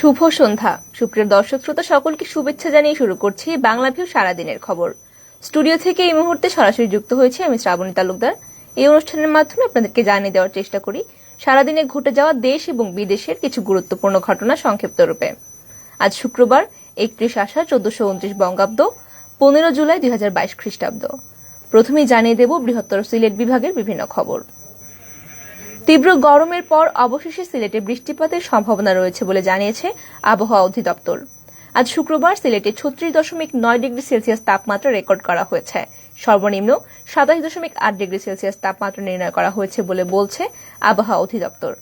শুভ সন্ধ্যা। সুপ্রিয় দর্শক শ্রোতা সকলকে শুভেচ্ছা জানিয়ে শুরু করছি বাংলা ভিউ সারাদিনের খবর। স্টুডিও থেকে এই মুহূর্তে সরাসরি যুক্ত হয়েছে আমি শ্রাবণী তালুকদার। এই অনুষ্ঠানের মাধ্যমে আপনাদেরকে জানিয়ে দেওয়ার চেষ্টা করি সারাদিনে ঘটে যাওয়া দেশ এবং বিদেশের কিছু গুরুত্বপূর্ণ ঘটনা সংক্ষিপ্ত রূপে। আজ শুক্রবার 31 আষাঢ় 1429 বঙ্গাব্দ, 15 জুলাই 2022 খ্রিস্টাব্দ। প্রথমেই জানিয়ে দেব বৃহত্তর সিলেট বিভাগের বিভিন্ন খবর। তীব্র গরমের পর অবশেষে সিলেটে বৃষ্টিপাতের সম্ভাবনা রয়েছে বলে জানিয়েছে আবহাওয়া অধিদপ্তর। আজ শুক্রবার সিলেটে 36.9 ডিগ্রি সেলসিয়াস তাপমাত্রা রেকর্ড করা হয়েছে। সর্বনিম্ন 27.8 ডিগ্রি সেলসিয়াস তাপমাত্রা নির্ণয় করা হয়েছে বলে বলছে আবহাওয়া অধিদপ্তর।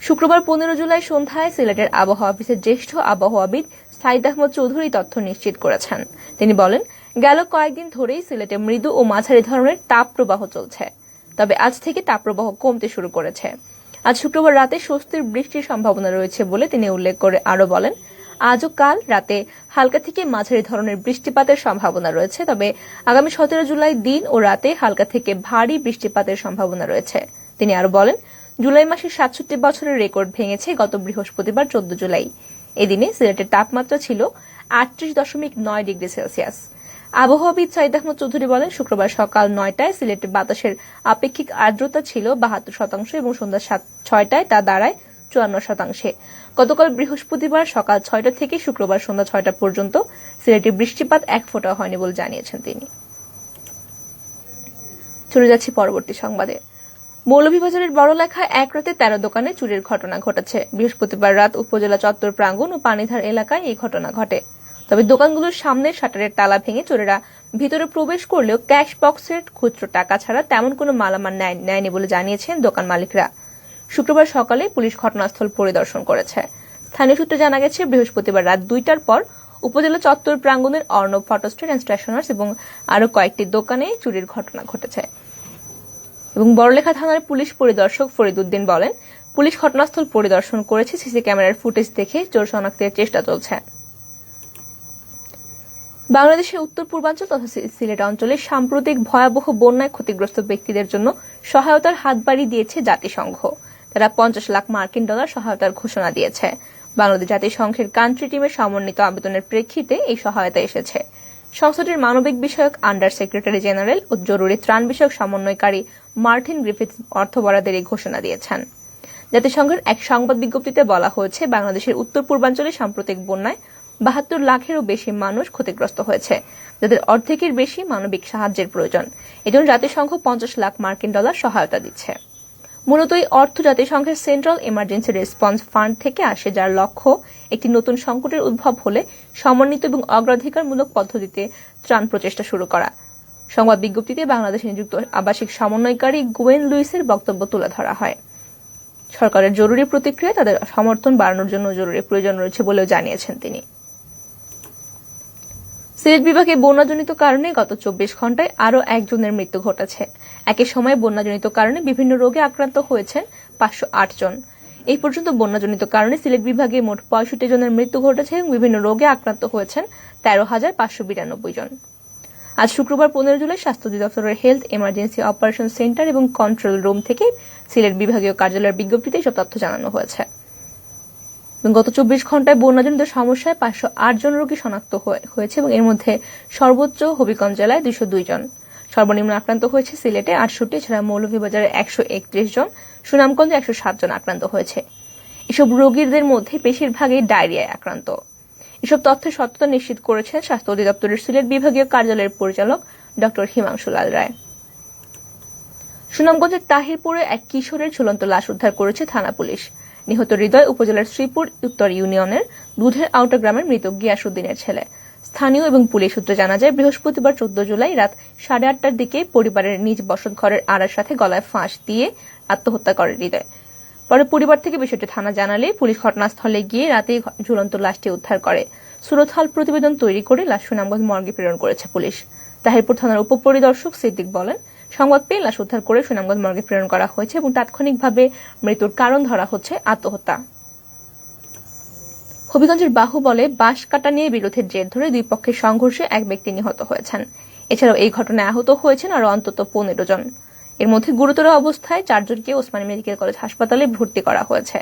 শুক্রবার 15 জুলাই সন্ধ্যায় সিলেটের আবহাওয়া অফিসের জ্যেষ্ঠ আবহাওয়াবিদ সাইদ আহমদ চৌধুরী তথ্য নিশ্চিত করেছেন। তিনি বলেন, গেল কয়েকদিন ধরেই সিলেটে মৃদু ও মাঝারি ধরনের তাপপ্রবাহ চলছে, তবে আজ থেকে তাপপ্রবাহ কমতে শুরু করেছে। আজ শুক্রবার রাতে স্বস্তির বৃষ্টির সম্ভাবনা রয়েছে বলে তিনি উল্লেখ করে আরও বলেন, আজও কাল রাতে হালকা থেকে মাঝারি ধরনের বৃষ্টিপাতের সম্ভাবনা রয়েছে, তবে আগামী 17 জুলাই দিন ও রাতে হালকা থেকে ভারী বৃষ্টিপাতের সম্ভাবনা রয়েছে। তিনি আরও বলেন, জুলাই মাসে 67 বছরের রেকর্ড ভেঙেছে গত বৃহস্পতিবার 14 জুলাই। এদিনে সিলেটের তাপমাত্রা ছিল 38.9 ডিগ্রি সেলসিয়াস। আবহাওয়াবিদ সাইদ আহমদ চৌধুরী বলেন, শুক্রবার সকাল 9টায় সিলেটের বাতাসের আপেক্ষিক আর্দ্রতা ছিল 72% এবং সন্ধ্যা 6টায় তা দাঁড়ায় 54%। গতকাল বৃহস্পতিবার সকাল 6টা থেকে শুক্রবার সন্ধ্যা 6টা পর্যন্ত সিলেটে বৃষ্টিপাত এক ফোঁটা হয়নি বলে জানিয়েছেন তিনি। চলে যাচ্ছি পরবর্তী সংবাদে। মৌলভীবাজারের বড়লেখায় এক রাতে 13 দোকানে চুরির ঘটনা ঘটেছে। বৃহস্পতিবার রাত উপজেলা চত্বর প্রাঙ্গণ ও পানিধার এলাকায় এই ঘটনা ঘটে। তবে দোকানগুলোর সামনে শাটারের তালা ভেঙে চোরেরা ভিতরে প্রবেশ করলেও ক্যাশ বক্সের খুচরো টাকা ছাড়া তেমন কোনো মালামাল নেয়নি বলে জানিয়েছেন দোকান মালিকরা। শুক্রবার সকালে পুলিশ ঘটনাস্থল পরিদর্শন করেছে। স্থানীয় সূত্রে জানা গেছে, বৃহস্পতিবার রাত 2টার পর উপজেলা চত্বর প্রাঙ্গণের Arnab photo state and stationers এবং আরও কয়েকটি দোকানে চুরির ঘটনা ঘটেছে। এবং বড়লেখা থানার পুলিশ পরিদর্শক ফরিদ উদ্দিন বলেন, পুলিশ ঘটনাস্থল পরিদর্শন করেছে, সিসি ক্যামেরার ফুটেজ দেখে চোর শনাক্তের চেষ্টা চলছে। বাংলাদেশের উত্তর পূর্বাঞ্চল তথা সিলেট অঞ্চলে সাম্প্রতিক ভয়াবহ বন্যায় ক্ষতিগ্রস্ত ব্যক্তিদের জন্য সহায়তার হাত বাড়িয়ে দিয়েছে জাতিসংঘ। তারা 50 লাখ মার্কিন ডলার সহায়তার ঘোষণা দিয়েছে। বাংলাদেশ জাতিসংঘের কান্ট্রি টিমের সমন্বিত আবেদনের প্রেক্ষিতে এই সহায়তা এসেছে। সংস্থাটির মানবিক বিষয়ক আন্ডার সেক্রেটারি জেনারেল ও জরুরি ত্রাণ বিষয়ক সমন্বয়কারী মার্টিন গ্রিফিথ অর্থ বরাদ্দের এই ঘোষণা দিয়েছেন। জাতিসংঘের এক সংবাদ বিজ্ঞপ্তিতে বলা হয়েছে, বাংলাদেশের উত্তর পূর্বাঞ্চলে সাম্প্রতিক বন্যায় 72 লাখেরও বেশি মানুষ ক্ষতিগ্রস্ত হয়েছে, যাদের অর্ধেকের বেশি মানবিক সাহায্যের প্রয়োজন। এজন্য জাতিসংঘ 50 লাখ মার্কিন ডলার সহায়তা দিচ্ছে। মূলত এই অর্থ জাতিসংঘের সেন্ট্রাল এমার্জেন্সি রেসপন্স ফান্ড থেকে আসে, যার লক্ষ্য একটি নতুন সংকটের উদ্ভব হলে সমন্বিত এবং অগ্রাধিকারমূলক পদ্ধতিতে ত্রাণ প্রচেষ্টা শুরু করা। সংবাদ বিজ্ঞপ্তিতে বাংলাদেশে নিযুক্ত আবাসিক সমন্বয়কারী গোয়েন লুইসের বক্তব্য তুলে ধরা হয়। সরকারের জরুরি প্রতিক্রিয়ায় তাদের সমর্থন বাড়ানোর জন্য জরুরি প্রয়োজন রয়েছে বলেও জানিয়েছেন তিনি। সিলেট বিভাগে বন্যাজনিত কারণে গত 24 ঘণ্টায় আরও একজনের মৃত্যু ঘটেছে। একই সময়ে বন্যাজনিত কারণে বিভিন্ন রোগে আক্রান্ত হয়েছেন 508 জন। এই পর্যন্ত বন্যাজনিত কারণে সিলেট বিভাগে মোট 65 জনের মৃত্যু ঘটেছে এবং বিভিন্ন রোগে আক্রান্ত হয়েছেন 13,592 জন। আজ শুক্রবার 15 জুলাই স্বাস্থ্য অধিদপ্তরের হেলথ এমার্জেন্সি অপারেশন সেন্টার এবং কন্ট্রোল রুম থেকে সিলেট বিভাগীয় কার্যালয়ের বিজ্ঞপ্তিতে এসব তথ্য জানানো হয়েছে। গত 24 ঘণ্টায় বন্যাজনিত সমস্যায় 508 জন রোগী শনাক্ত হয়েছে এবং এর মধ্যে সর্বোচ্চ হবিগঞ্জ জেলায় 202 জন। সর্বনিম্ন আক্রান্ত হয়েছে সিলেটে 68, এছাড়া মৌলভীবাজারে 131 জন, সুনামগঞ্জে 107 জন আক্রান্ত হয়েছে। এসব রোগীদের মধ্যে বেশিরভাগই ডায়রিয়ায় আক্রান্ত। এসব তথ্যের সত্যতা নিশ্চিত করেছেন স্বাস্থ্য অধিদপ্তরের সিলেট বিভাগীয় কার্যালয়ের পরিচালক ড হিমাংশু লাল রায়। সুনামগঞ্জের তাহিরপুরে এক কিশোরের ঝুলন্ত লাশ উদ্ধার করেছে থানা পুলিশ। নিহত হৃদয় উপজেলার শ্রীপুর উত্তর ইউনিয়নের দুধের আউটা গ্রামের মৃত গিয়াসউদ্দিনের ছেলে। স্থানীয় এবং পুলিশ সূত্রে জানা যায়, বৃহস্পতিবার 14 জুলাই রাত 8:30টার দিকে পরিবারের নিজ বসত ঘরের আড়ার সাথে গলায় ফাঁস দিয়ে আত্মহত্যা করে হৃদয়। পরে পরিবার থেকে বিষয়টি থানা জানালে পুলিশ ঘটনাস্থলে গিয়ে রাতেই ঝুলন্ত লাশটি উদ্ধার করে। সুরতহাল প্রতিবেদন তৈরি করে লাশ সুনামগঞ্জ মর্গে প্রেরণ করেছে পুলিশ। তাহিরপুর থানার উপপরিদর্শক সিদ্দিক বলেন, সংবাদ পেয়ে লাশ উদ্ধার করে সুনামগঞ্জ মর্গে প্রেরণ করা হয়েছে এবং তাৎক্ষণিকভাবে মৃত্যুর কারণ ধরা হচ্ছে আত্মহত্যা। হবিগঞ্জের বাহুবলে বাঁশ কাটা নিয়ে বিরোধের জের ধরে দুই পক্ষের সংঘর্ষে এক ব্যক্তি নিহত হয়েছেন। এছাড়াও এই ঘটনায় আহত হয়েছেন আরও অন্তত 15 জন। এর মধ্যে গুরুতর অবস্থায় 4 জনকে ওসমানী মেডিকেল কলেজ হাসপাতালে ভর্তি করা হয়েছে।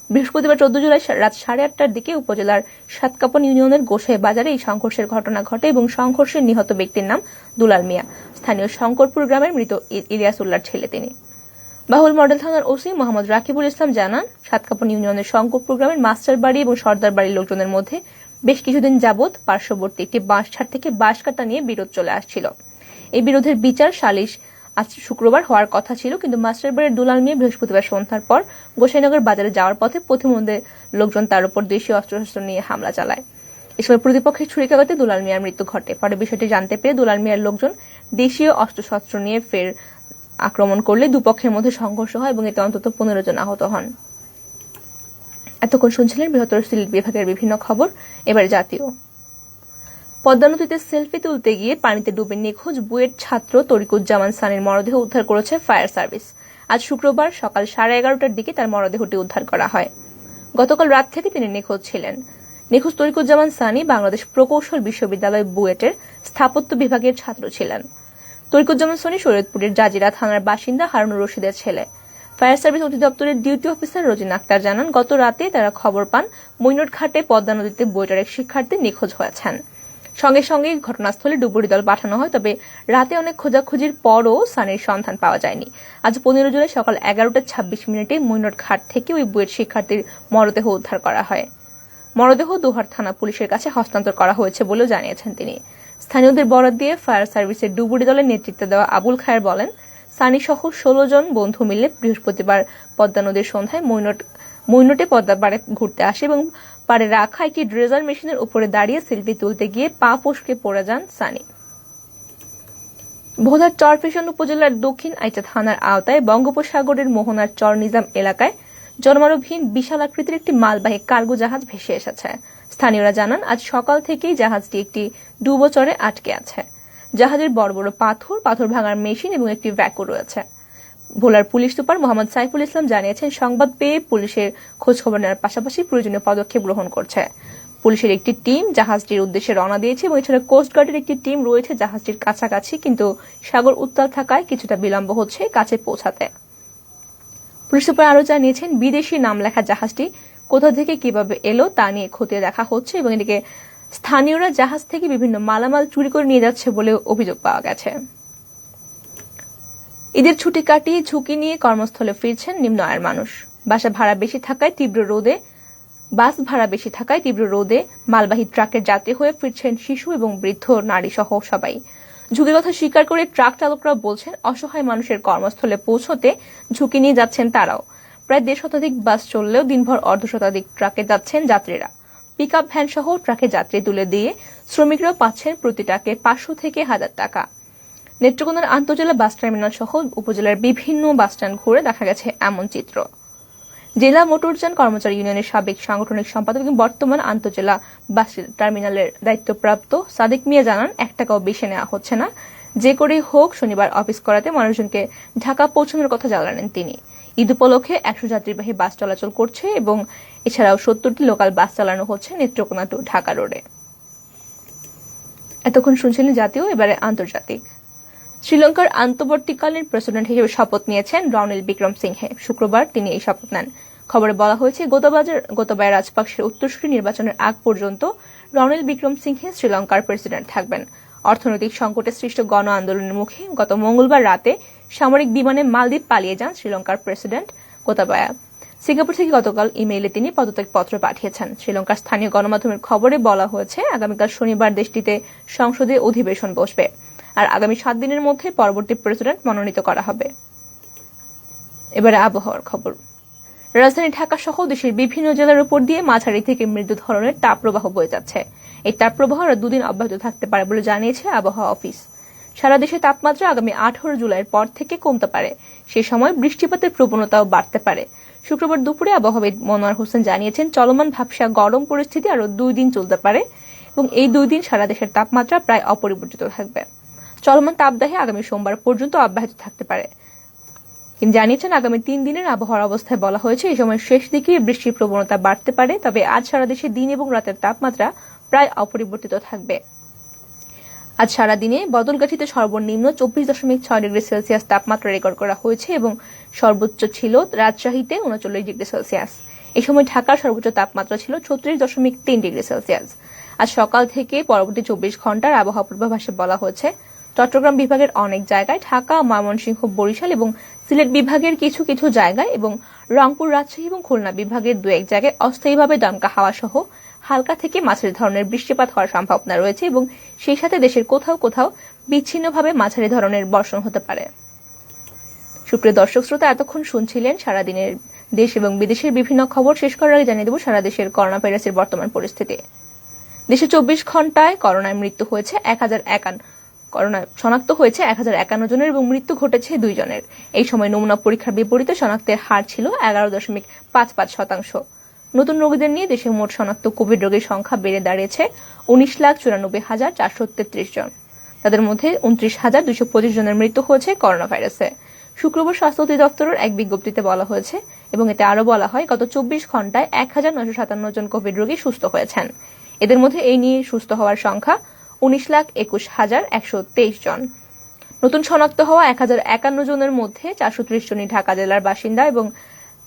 বৃহস্পতিবার 14 জুলাই রাত 8:30টার দিকে উপজেলার সাতকাপন ইউনিয়নের গোসাই বাজারে এই সংঘর্ষের ঘটনা ঘটে এবং সংঘর্ষে নিহত ব্যক্তির নাম দুলাল মিয়া। স্থানীয় শঙ্করপুর গ্রামের মৃত ইলিয়াস উল্লাহর ছেলে তিনি। বাহুল মডেল থানার ওসি মোহাম্মদ রাকিবুল ইসলাম জানান, সাতকাপন ইউনিয়নের শঙ্করপুর গ্রামের মাস্টার বাড়ি এবং সর্দার বাড়ির লোকজনের মধ্যে বেশ কিছুদিন যাবৎ পার্শ্ববর্তী একটি বাঁশঝাড় থেকে বাঁশ কাটা নিয়ে বিরোধ চলে আসছিল। এই বিরোধের বিচার সালিশ আজ শুক্রবার হওয়ার কথা ছিল, কিন্তু মাস্টার বাড়ির দুলাল মিয়া বৃহস্পতিবার সন্ধ্যার পর গোসাইনগর বাজারে যাওয়ার পথে পথিমধ্যে লোকজন তার উপর দেশীয় অস্ত্রশস্ত্র নিয়ে হামলা চালায়। এ সময় প্রতিপক্ষের ছুরিকাঘাতে দুলাল মিয়ার মৃত্যু ঘটে। পরে বিষয়টি জানতে পেরে দুলাল মিয়ার লোকজন দেশীয় অস্ত্রশস্ত্র নিয়ে ফের আক্রমণ করলে দুপক্ষের মধ্যে সংঘর্ষ হয় এবং এতে অন্তত 15 জন আহত হন। এতক্ষণ শুনছিলেন বৃহত্তর সিলেট বিভাগের বিভিন্ন খবর। এবার জাতীয়। পদ্মা নদীতে সেলফি তুলতে গিয়ে পানিতে ডুবে নিখোঁজ বুয়েট ছাত্র তরিকুজ্জামান সানির মরদেহ উদ্ধার করেছে ফায়ার সার্ভিস। আজ শুক্রবার সকাল 11:30টার দিকে তার মরদেহটি উদ্ধার করা হয়। গতকাল রাত থেকে তিনি নিখোঁজ ছিলেন। নিখোঁজ তরিকুজ্জামান সানি বাংলাদেশ প্রকৌশল বিশ্ববিদ্যালয় বুয়েটের স্থাপত্য বিভাগের ছাত্র ছিলেন। তরিকুজ্জামান সানি শরীয়তপুরের জাজিরা থানার বাসিন্দা হারুনুর রশিদের ছেলে। ফায়ার সার্ভিস অধিদপ্তরের ডিউটি অফিসার রোজিন আক্তার জানান, গত রাতে তারা খবর পান মৈনট ঘাটে পদ্মা নদীতে বুয়েটের এক শিক্ষার্থী নিখোঁজ হয়েছেন। সঙ্গে সঙ্গে ঘটনাস্থলে ডুবুরি দল পাঠানো হয়, তবে রাতে অনেক খোঁজাখুঁজির পরও সানির সন্ধান পাওয়া যায়নি। আজ 15 জুলাই সকাল 11:26 মৈনট ঘাট থেকে ওই বুয়েট শিক্ষার্থীর মরদেহ উদ্ধার করা হয়। মরদেহ দোহার থানা পুলিশের কাছে হস্তান্তর করা হয়েছে বলেও জানিয়েছেন তিনি। স্থানীয়দের বরাত দিয়ে ফায়ার সার্ভিসের ডুবুরি দলের নেতৃত্ব দেওয়া আবুল খায়ের বলেন, সানি সহ 16 জন বন্ধু মিলে বৃহস্পতিবার পদ্মা নদীর সন্ধ্যায় মৈনটে পদ্মা পাড়ে ঘুরতে আসে এবং পাড়ে রাখা একটি ড্রেজার মেশিনের উপরে দাঁড়িয়ে সেলফি তুলতে গিয়ে পা ফসকে পড়ে যান সানি। ভোলার চরফ্যাশন উপজেলার দক্ষিণ আইচা থানার আওতায় বঙ্গোপসাগরের মোহনার চর নিজাম এলাকায় জন্মারোহীন বিশাল আকৃতির একটি মালবাহী কার্গো জাহাজ ভেসে এসেছে। স্থানীয়রা জানান, আজ সকাল থেকেই জাহাজটি একটি ডুবোচরে আটকে আছে। জাহাজের বড় বড় পাথর ভাঙার মেশিন এবং একটি ভ্যাকু রয়েছে। ভোলার পুলিশ সুপার মোহাম্মদ সাইফুল ইসলাম জানিয়েছেন, সংবাদ পেয়ে পুলিশের খোঁজখবর নেওয়ার পাশাপাশি প্রয়োজনীয় পদক্ষেপ গ্রহণ করছে। পুলিশের একটি টিম জাহাজটির উদ্দেশ্যে রওনা দিয়েছে এবং এছাড়া কোস্টগার্ডের একটি টিম রয়েছে জাহাজটির কাছাকাছি, কিন্তু সাগর উত্তাল থাকায় কিছুটা বিলম্ব হচ্ছে কাছে পৌঁছাতে। পুলিশ সুপার আরও জানিয়েছেন, বিদেশি নাম লেখা জাহাজটি কোথা থেকে কিভাবে এলো তা নিয়ে খতিয়ে দেখা হচ্ছে এবং এদিকে স্থানীয়রা জাহাজ থেকে বিভিন্ন মালামাল চুরি করে নিয়ে যাচ্ছে বলে অভিযোগ পাওয়া গেছে। ঈদের ছুটি কাটিয়ে ঝুঁকি নিয়ে কর্মস্থলে ফিরছেন নিম্ন আয়ের মানুষ। বাস ভাড়া বেশি থাকায় তীব্র রোদে মালবাহী ট্রাকের যাত্রী হয়ে ফিরছেন শিশু এবং বৃদ্ধ, নারী সহ সবাই। ঝুঁকির কথা স্বীকার করে ট্রাক চালকরা বলছেন, অসহায় মানুষের কর্মস্থলে পৌঁছতে ঝুঁকি নিয়ে যাচ্ছেন তারাও। প্রায় 1.5 শতাধিক বাস চললেও দিনভর 1/2 শতাধিক ট্রাকে যাচ্ছেন যাত্রীরা। পিকআপ ভ্যান সহ ট্রাকে যাত্রী তুলে দিয়ে শ্রমিকরাও পাচ্ছেন প্রতি ট্রাকে 500 থেকে 1000 টাকা। নেত্রকোনার আন্তজেলা বাস টার্মিনাল সহ উপজেলার বিভিন্ন বাসস্ট্যান্ড ঘুরে দেখা গেছে এমন চিত্র। জেলা মোটরযান কর্মচারী ইউনিয়নের সাবেক সাংগঠনিক সম্পাদক এবং বর্তমান আন্তজেলা বাস টার্মিনালের দায়িত্বপ্রাপ্ত সাদিক মিয়া জানান, 1 টাকাও বেশি নেওয়া হচ্ছে না। যে করেই হোক শনিবার অফিস করাতে মানুষজনকে ঢাকা পৌঁছানোর কথা জানালেন তিনি। ঈদ উপলক্ষে 100 যাত্রীবাহী বাস চলাচল করছে এবং এছাড়াও 70টি লোকাল বাস চালানো হচ্ছে নেত্রকোনা টু ঢাকা রোডে। এতক্ষণ শুনছিলেন জাতীয়, এবারে আন্তর্জাতিক। শ্রীলঙ্কার অন্তর্বর্তীকালীন প্রেসিডেন্ট হিসেবে শপথ নিয়েছেন রনিল বিক্রমসিংহে। শুক্রবার তিনি এই শপথ নেন। খবরে বলা হয়েছে, গোতাবায়া রাজপাকসের উত্তরসূরি নির্বাচনের আগ পর্যন্ত রনিল বিক্রমসিংহে শ্রীলঙ্কার প্রেসিডেন্ট থাকবেন। অর্থনৈতিক সংকটে সৃষ্ট গণ আন্দোলনের মুখে গত মঙ্গলবার রাতে সামরিক বিমানে মালদ্বীপ পালিয়ে যান শ্রীলঙ্কার প্রেসিডেন্ট গোতাবায়া। সিঙ্গাপুর থেকে গতকাল ইমেইলে তিনি পদত্যাগপত্র পাঠিয়েছেন। শ্রীলঙ্কার স্থানীয় গণমাধ্যমের খবরে বলা হয়েছে, আগামীকাল শনিবার দেশটিতে সংসদে অধিবেশন বসবে আর আগামী 7 দিনের মধ্যে পরবর্তী প্রেসিডেন্ট মনোনীত করা হবে। এবারে আবহাওয়ার খবর। রাজধানী ঢাকা সহ দেশের বিভিন্ন জেলার উপর দিয়ে মাঝারি থেকে মৃদু ধরনের তাপপ্রবাহ বয়ে যাচ্ছে। এই তাপপ্রবাহ আরো 2 দিন অব্যাহত থাকতে পারে বলে জানিয়েছে আবহাওয়া অফিস। সারা দেশে তাপমাত্রা আগামী 18 জুলাইয়ের পর থেকে কমতে পারে। সে সময় বৃষ্টিপাতের প্রবণতাও বাড়তে পারে। শুক্রবার দুপুরে আবহাওয়াবিদ মনোয়ার হোসেন জানিয়েছেন, চলমান ভাবসা গরম পরিস্থিতি আরো 2 দিন চলতে পারে এবং এই 2 দিন সারা দেশের তাপমাত্রা প্রায় অপরিবর্তিত থাকবে। চলমান তাপদাহে আগামী সোমবার পর্যন্ত অব্যাহত থাকতে পারে। তিনি জানিয়েছেন, আগামী 3 দিনের আবহাওয়ার অবস্থায় বলা হয়েছে, এই সময় শেষ দিকে বৃষ্টির প্রবণতা বাড়তে পারে, তবে আজ সারা দেশে দিন এবং রাতের তাপমাত্রা প্রায় অপরিবর্তিত থাকবে। আজ সারাদিনে বদলগাছিতে সর্বনিম্ন 24.6 ডিগ্রি সেলসিয়াস তাপমাত্রা রেকর্ড করা হয়েছে এবং সর্বোচ্চ ছিল রাজশাহীতে 39 ডিগ্রি সেলসিয়াস। এই সময় ঢাকার সর্বোচ্চ তাপমাত্রা ছিল 36.3 ডিগ্রি সেলসিয়াস। আজ সকাল থেকে পরবর্তী 24 ঘন্টার আবহাওয়া পূর্বাভাসে বলা হয়েছে চট্টগ্রাম বিভাগের অনেক জায়গায়, ঢাকা, ময়মনসিংহ, বরিশাল এবং সিলেট বিভাগের কিছু কিছু জায়গায় এবং রংপুর, রাজশাহী এবং খুলনা বিভাগের দু এক জায়গায় অস্থায়ীভাবে দমকা হাওয়া সহ হালকা থেকে মাঝারি ধরনের বৃষ্টিপাত হওয়ার সম্ভাবনা রয়েছে এবং সেই সাথে দেশের কোথাও কোথাও বিচ্ছিন্নভাবে মাঝারি ধরনের বর্ষণ হতে পারে। সুপ্রিয় দর্শক শ্রোতা, এতক্ষণ শুনছিলেন সারাদিনের দেশ এবং বিদেশের বিভিন্ন খবর। শেষ করার আগে জানিয়ে দেব সারা দেশের করোনা ভাইরাসের বর্তমান পরিস্থিতি। দেশে 24 ঘন্টায় করোনায় মৃত্যু হয়েছে 1051, করোনা শনাক্ত হয়েছে 1051 জনের এবং মৃত্যু ঘটেছে 2 জনের। এই সময় নমুনা পরীক্ষার বিপরীতে শনাক্তের হার ছিল 11.55%। নতুন রোগীদের নিয়ে দেশে মোট শনাক্ত কোভিড রোগীর সংখ্যা বেড়ে দাঁড়িয়েছে 19,94,433 জন। তাদের মধ্যে 29,225 জনের মৃত্যু হয়েছে করোনা ভাইরাসে। শুক্রবার স্বাস্থ্য অধিদপ্তরের এক বিজ্ঞপ্তিতে বলা হয়েছে এবং এতে আরও বলা হয় গত 24 ঘন্টায় 1957 জন কোভিড রোগী সুস্থ হয়েছেন। এদের মধ্যে এই নিয়ে সুস্থ হওয়ার সংখ্যা 19,21,123 জন। নতুন শনাক্ত হওয়া 1051 জনের মধ্যে 430 জনই ঢাকা জেলার বাসিন্দা এবং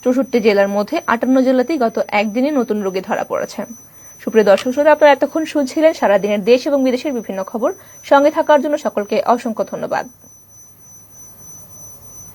64 জেলার মধ্যে 58 জেলাতেই গত একদিনে নতুন রোগী ধরা পড়েছে। সুপ্রিয় দর্শক শ্রোতা, আপনারা এতক্ষণ শুনছিলেন সারাদিনের দেশ এবং বিদেশের বিভিন্ন খবর। সঙ্গে থাকার জন্য সকলকে অসংখ্য ধন্যবাদ।